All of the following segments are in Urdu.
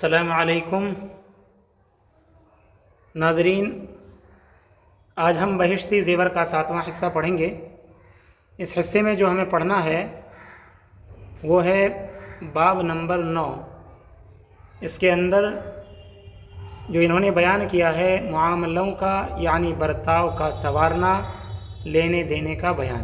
السلام علیکم ناظرین، آج ہم بہشتی زیور کا 7واں حصہ پڑھیں گے۔ اس حصے میں جو ہمیں پڑھنا ہے وہ ہے باب نمبر 9۔ اس کے اندر جو انہوں نے بیان کیا ہے معاملوں کا یعنی برتاؤ کا سنوارنا، لینے دینے کا بیان۔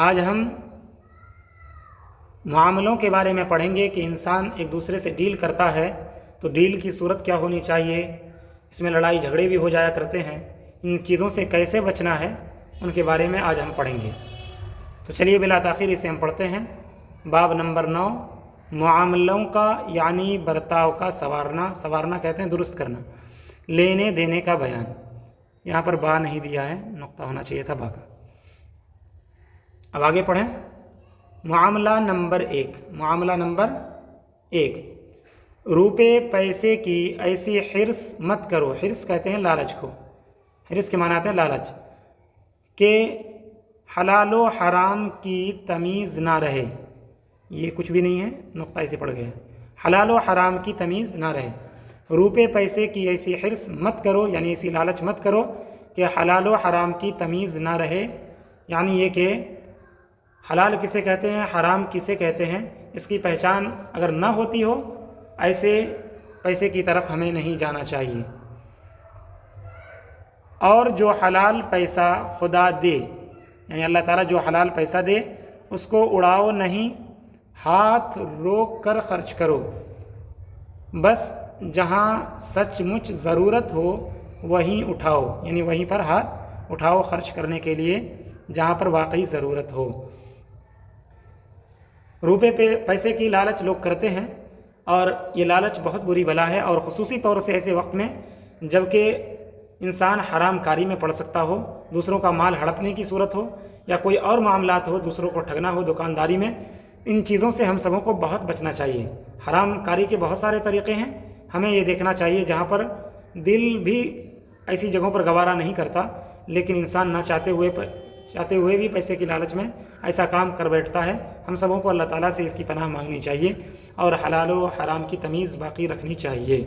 آج ہم معاملوں کے بارے میں پڑھیں گے کہ انسان ایک دوسرے سے ڈیل کرتا ہے تو ڈیل کی صورت کیا ہونی چاہیے۔ اس میں لڑائی جھگڑے بھی ہو جایا کرتے ہیں، ان چیزوں سے کیسے بچنا ہے ان کے بارے میں آج ہم پڑھیں گے۔ تو چلیے بلا تاخیر اسے ہم پڑھتے ہیں۔ باب نمبر 9، معاملوں کا یعنی برتاؤ کا سنوارنا، سنوارنا کہتے ہیں درست کرنا، لینے دینے کا بیان۔ یہاں پر با نہیں دیا ہے، نقطہ ہونا چاہیے تھا با کا۔ اب آگے پڑھیں۔ معاملہ نمبر 1، معاملہ نمبر 1، روپے پیسے کی ایسی حرص مت کرو۔ حرص کہتے ہیں لالچ کو، حرص کے معنی آتے ہیں لالچ، کہ حلال و حرام کی تمیز نہ رہے۔ یہ کچھ بھی نہیں ہے، نقطہ اسے پڑ گیا ہے۔ حلال و حرام کی تمیز نہ رہے، روپے پیسے کی ایسی حرص مت کرو، یعنی ایسی لالچ مت کرو کہ حلال و حرام کی تمیز نہ رہے۔ یعنی یہ کہ حلال کسے کہتے ہیں، حرام کسے کہتے ہیں، اس کی پہچان اگر نہ ہوتی ہو، ایسے پیسے کی طرف ہمیں نہیں جانا چاہیے۔ اور جو حلال پیسہ خدا دے، یعنی اللہ تعالیٰ جو حلال پیسہ دے اس کو اڑاؤ نہیں، ہاتھ روک کر خرچ کرو۔ بس جہاں سچ مچ ضرورت ہو وہیں اٹھاؤ، یعنی وہیں پر ہاتھ اٹھاؤ خرچ کرنے کے لیے جہاں پر واقعی ضرورت ہو۔ روپے پہ پیسے کی لالچ لوگ کرتے ہیں، اور یہ لالچ بہت بری بلا ہے، اور خصوصی طور سے ایسے وقت میں جب کہ انسان حرام کاری میں پڑ سکتا ہو، دوسروں کا مال ہڑپنے کی صورت ہو، یا کوئی اور معاملات ہو، دوسروں کو ٹھگنا ہو دکانداری میں۔ ان چیزوں سے ہم سبوں کو بہت بچنا چاہیے۔ حرام کاری کے بہت سارے طریقے ہیں، ہمیں یہ دیکھنا چاہیے جہاں پر دل بھی ایسی جگہوں پر گوارا نہیں کرتا، لیکن انسان نہ چاہتے ہوئے بھی پیسے کی لالچ میں ایسا کام کر بیٹھتا ہے۔ ہم سبوں کو اللہ تعالیٰ سے اس کی پناہ مانگنی چاہیے، اور حلال و حرام کی تمیز باقی رکھنی چاہیے۔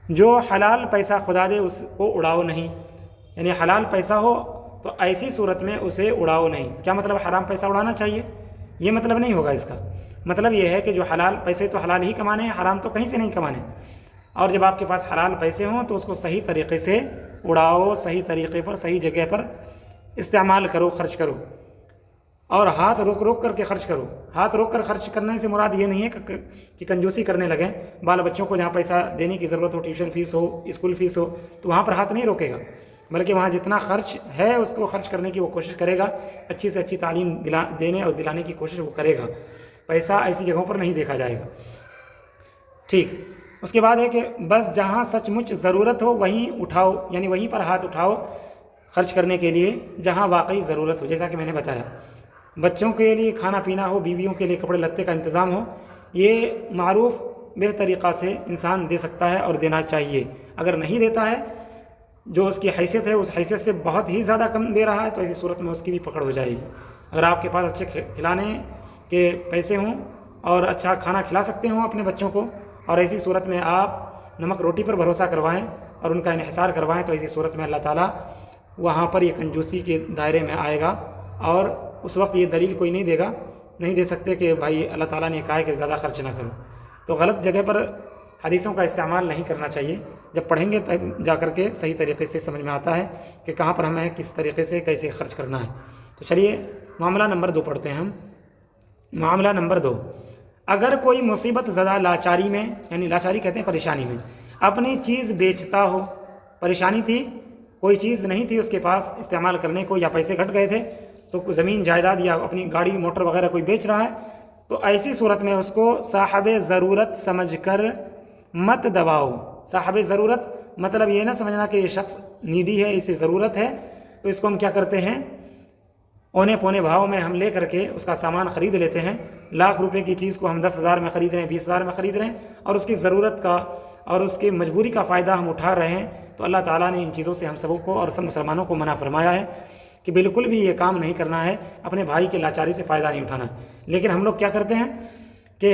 جو حلال پیسہ خدا دے اس کو اڑاؤ نہیں، یعنی حلال پیسہ ہو تو ایسی صورت میں اسے اڑاؤ نہیں۔ کیا مطلب حرام پیسہ اڑانا چاہیے؟ یہ مطلب نہیں ہوگا۔ اس کا مطلب یہ ہے کہ جو حلال پیسے تو حلال ہی کمانے ہیں، حرام تو کہیں سے نہیں کمانے، اور جب آپ کے پاس حلال پیسے ہوں تو اس کو صحیح طریقے سے اڑاؤ، صحیح طریقے پر، صحیح جگہ پر استعمال کرو، خرچ کرو، اور ہاتھ روک روک کر کے خرچ کرو۔ ہاتھ روک کر خرچ کرنے سے مراد یہ نہیں ہے کہ کنجوسی کرنے لگیں۔ بال بچوں کو جہاں پیسہ دینے کی ضرورت ہو، ٹیوشن فیس ہو، اسکول فیس ہو، تو وہاں پر ہاتھ نہیں روکے گا، بلکہ وہاں جتنا خرچ ہے اس کو خرچ کرنے کی وہ کوشش کرے گا، اچھی سے اچھی تعلیم دینے اور دلانے کی کوشش وہ کرے گا۔ پیسہ ایسی جگہوں پر نہیں دیکھا جائے گا۔ ٹھیک، اس کے بعد ہے کہ بس جہاں سچ مچ ضرورت ہو وہیں اٹھاؤ، یعنی وہیں پر ہاتھ اٹھاؤ خرچ کرنے کے لیے جہاں واقعی ضرورت ہو۔ جیسا کہ میں نے بتایا، بچوں کے لیے کھانا پینا ہو، بیویوں کے لیے کپڑے لتے کا انتظام ہو، یہ معروف بے طریقہ سے انسان دے سکتا ہے اور دینا چاہیے۔ اگر نہیں دیتا ہے، جو اس کی حیثیت ہے اس حیثیت سے بہت ہی زیادہ کم دے رہا ہے، تو ایسی صورت میں اس کی بھی پکڑ ہو جائے گی۔ اگر آپ کے پاس اچھے کھلانے کے پیسے ہوں اور اچھا کھانا کھلا سکتے ہوں اپنے بچوں کو، اور ایسی صورت میں آپ نمک روٹی پر بھروسہ کروائیں اور ان کا انحصار کروائیں، تو ایسی صورت میں اللہ تعالیٰ وہاں پر یہ کنجوسی کے دائرے میں آئے گا، اور اس وقت یہ دلیل کوئی نہیں دے گا، نہیں دے سکتے کہ بھائی اللہ تعالیٰ نے کہا ہے کہ زیادہ خرچ نہ کرو۔ تو غلط جگہ پر حدیثوں کا استعمال نہیں کرنا چاہیے۔ جب پڑھیں گے تب جا کر کے صحیح طریقے سے سمجھ میں آتا ہے کہ کہاں پر ہمیں کس طریقے سے کیسے خرچ کرنا ہے۔ تو چلیے معاملہ نمبر 2 پڑھتے ہیں ہم۔ معاملہ نمبر 2، اگر کوئی مصیبت زدہ لاچاری میں، یعنی لاچاری کہتے ہیں پریشانی میں، اپنی چیز بیچتا ہو، پریشانی تھی، کوئی چیز نہیں تھی اس کے پاس استعمال کرنے کو، یا پیسے گھٹ گئے تھے، تو زمین جائیداد یا اپنی گاڑی موٹر وغیرہ کوئی بیچ رہا ہے، تو ایسی صورت میں اس کو صاحب ضرورت سمجھ کر مت دباؤ۔ صاحب ضرورت مطلب یہ نہ سمجھنا کہ یہ شخص نیڈی ہے، اسے ضرورت ہے، تو اس کو ہم کیا کرتے ہیں، اونے پونے بھاؤ میں ہم لے کر کے اس کا سامان خرید لیتے ہیں۔ لاکھ روپے کی چیز کو ہم 10,000 میں خرید رہے ہیں، 20,000 میں خرید رہے ہیں، اور اس کی ضرورت کا اور اس کی مجبوری کا فائدہ ہم اٹھا رہے ہیں۔ تو اللہ تعالیٰ نے ان چیزوں سے ہم سبوں کو اور سب مسلمانوں کو منع فرمایا ہے کہ بالکل بھی یہ کام نہیں کرنا ہے، اپنے بھائی کے لاچاری سے فائدہ نہیں اٹھانا ہے۔ لیکن ہم لوگ کیا کرتے ہیں کہ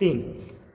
3,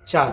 4।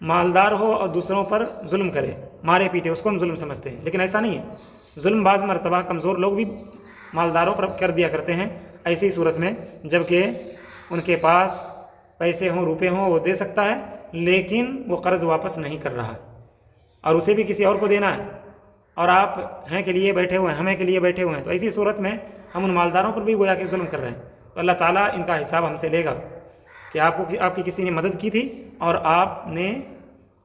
مالدار ہو اور دوسروں پر ظلم کرے، مارے پیٹے، اس کو ہم ظلم سمجھتے ہیں، لیکن ایسا نہیں ہے۔ ظلم بعض مرتبہ کمزور لوگ بھی مالداروں پر کر دیا کرتے ہیں ایسی صورت میں، جب کہ ان کے پاس پیسے ہوں، روپے ہوں، وہ دے سکتا ہے، لیکن وہ قرض واپس نہیں کر رہا ہے اور اسے بھی کسی اور کو دینا ہے، اور آپ ہیں کے لیے بیٹھے ہوئے ہیں، ہمیں کے لیے بیٹھے ہوئے ہیں، تو ایسی صورت میں ہم ان مالداروں پر بھی گویا کہ ظلم کر رہے ہیں، تو اللہ تعالیٰ ان کا حساب ہم سے لے گا کہ آپ کی کسی نے مدد کی تھی اور آپ نے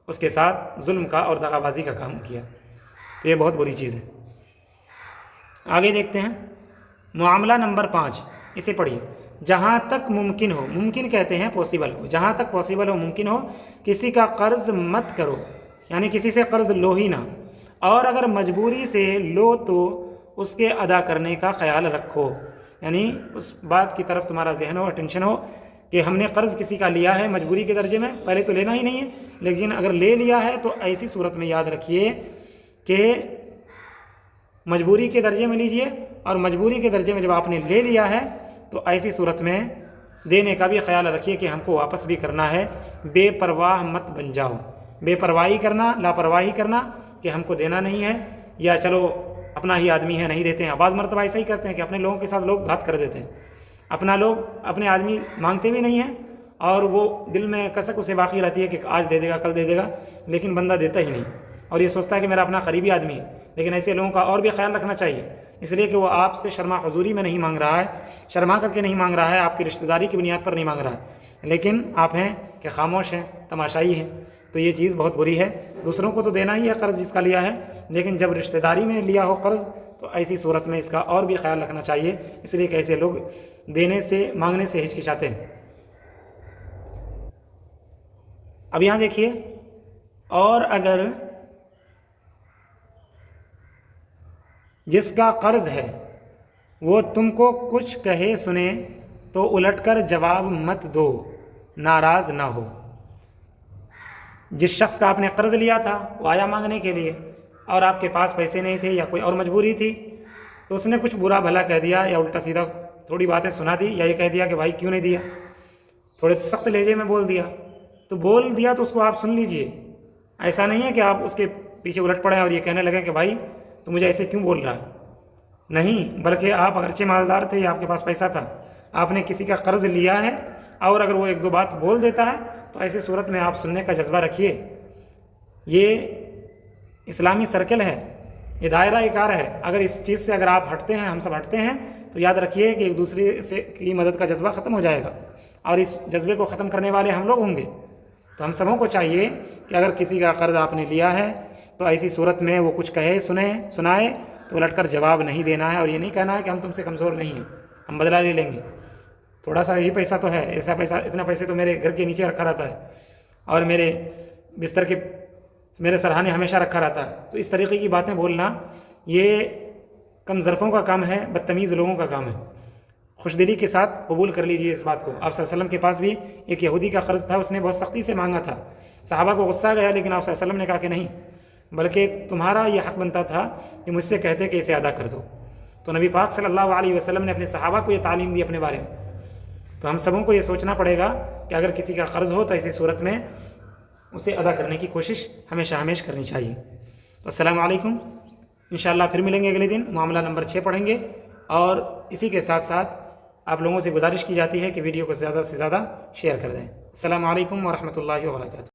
اس کے ساتھ ظلم کا اور دغا بازی کا کام کیا، تو یہ بہت بری چیز ہے۔ آگے دیکھتے ہیں معاملہ نمبر 5، اسے پڑھیے۔ جہاں تک ممکن ہو، ممکن کہتے ہیں پاسبل ہو، جہاں تک پاسبل ہو، ممکن ہو، کسی کا قرض مت کرو، یعنی کسی سے قرض لو ہی نہ، اور اگر مجبوری سے لو تو اس کے ادا کرنے کا خیال رکھو، یعنی اس بات کی طرف تمہارا ذہن ہو، اٹینشن ہو کہ ہم نے قرض کسی کا لیا ہے مجبوری کے درجے میں، پہلے تو لینا ہی نہیں ہے، لیکن اگر لے لیا ہے تو ایسی صورت میں یاد رکھیے کہ مجبوری کے درجے میں لیجئے، اور مجبوری کے درجے میں جب آپ نے لے لیا ہے تو ایسی صورت میں دینے کا بھی خیال رکھیے کہ ہم کو واپس بھی کرنا ہے، بے پرواہ مت بن جاؤ، بے پرواہی کرنا، لاپرواہی کرنا کہ ہم کو دینا نہیں ہے، یا چلو اپنا ہی آدمی ہے نہیں دیتے ہیں۔ بعض مرتبہ ایسا ہی کرتے ہیں کہ اپنے لوگوں کے ساتھ لوگ گھات کر دیتے ہیں، اپنے آدمی مانگتے بھی نہیں ہیں اور وہ دل میں کسک اسے باقی رہتی ہے کہ آج دے دے گا، کل دے دے گا، لیکن بندہ دیتا ہی نہیں، اور یہ سوچتا ہے کہ میرا اپنا قریبی آدمی ہے، لیکن ایسے لوگوں کا اور بھی خیال رکھنا چاہیے، اس لیے کہ وہ آپ سے شرما حضوری میں نہیں مانگ رہا ہے، شرما کر کے نہیں مانگ رہا ہے، آپ کی رشتہ داری کی بنیاد پر نہیں مانگ رہا ہے، لیکن آپ ہیں کہ خاموش ہیں، تماشائی ہیں، تو یہ چیز بہت بری ہے۔ دوسروں کو تو دینا ہی ہے قرض جس کا لیا ہے، لیکن جب رشتہ داری میں لیا ہو قرض تو ایسی صورت میں اس کا اور بھی خیال رکھنا چاہیے، اس لیے کہ ایسے لوگ دینے سے، مانگنے سے ہچکچاتے ہیں۔ اب یہاں دیکھیے، اور اگر جس کا قرض ہے وہ تم کو کچھ کہے سنے تو الٹ کر جواب مت دو، ناراض نہ ہو۔ جس شخص کا آپ نے قرض لیا تھا وہ آیا مانگنے کے لیے اور آپ کے پاس پیسے نہیں تھے یا کوئی اور مجبوری تھی، تو اس نے کچھ برا بھلا کہہ دیا یا الٹا سیدھا تھوڑی باتیں سنا دی، یا یہ کہہ دیا کہ بھائی کیوں نہیں دیا، تھوڑے سخت لہجے میں بول دیا، تو اس کو آپ سن لیجئے۔ ایسا نہیں ہے کہ آپ اس کے پیچھے الٹ پڑیں اور یہ کہنے لگیں کہ بھائی تو مجھے ایسے کیوں بول رہا ہے، نہیں، بلکہ آپ اگرچہ مالدار تھے یا آپ کے پاس پیسہ تھا، آپ نے کسی کا قرض لیا ہے اور اگر وہ ایک دو بات بول دیتا ہے تو ایسی صورت میں آپ سننے کا جذبہ رکھیے۔ یہ اسلامی سرکل ہے، یہ دائرہ کار ہے، اگر اس چیز سے اگر آپ ہٹتے ہیں، ہم سب ہٹتے ہیں، تو یاد رکھیے کہ ایک دوسرے سے کی مدد کا جذبہ ختم ہو جائے گا، اور اس جذبے کو ختم کرنے والے ہم لوگ ہوں گے۔ تو ہم سبوں کو چاہیے کہ اگر کسی کا قرض آپ نے لیا ہے تو ایسی صورت میں وہ کچھ کہے، سنائے تو الٹ کر جواب نہیں دینا ہے، اور یہ نہیں کہنا ہے کہ ہم تم سے کمزور نہیں ہیں، ہم بدلہ لے لیں گے، تھوڑا سا یہ پیسہ تو ہے، ایسا پیسہ، اتنا پیسے تو میرے گھر کے نیچے رکھا رہتا ہے اور میرے بستر کے میرے سرہانے ہمیشہ رکھا رہتا ہے، تو اس طریقے کی باتیں بولنا یہ کم ظرفوں کا کام ہے، بدتمیز لوگوں کا کام ہے۔ خوش دلی کے ساتھ قبول کر لیجئے اس بات کو۔ آپ صلی اللہ علیہ وسلم کے پاس بھی ایک یہودی کا قرض تھا، اس نے بہت سختی سے مانگا تھا، صحابہ کو غصہ گیا، لیکن آپ صلی اللہ علیہ وسلم نے کہا کہ نہیں، بلکہ تمہارا یہ حق بنتا تھا کہ مجھ سے کہتے کہ اسے ادا کر دو۔ تو نبی پاک صلی اللہ علیہ وسلم نے اپنے صحابہ کو یہ تعلیم دی اپنے بارے میں۔ تو ہم سبوں کو یہ سوچنا پڑے گا کہ اگر کسی کا قرض ہو تو ایسی صورت میں اسے ادا کرنے کی کوشش ہمیشہ کرنی چاہیے۔ السلام علیکم، انشاءاللہ پھر ملیں گے اگلے دن، معاملہ نمبر 6 پڑھیں گے، اور اسی کے ساتھ ساتھ آپ لوگوں سے گزارش کی جاتی ہے کہ ویڈیو کو زیادہ سے زیادہ شیئر کر دیں۔ السلام علیکم ورحمۃ اللہ وبرکاتہ۔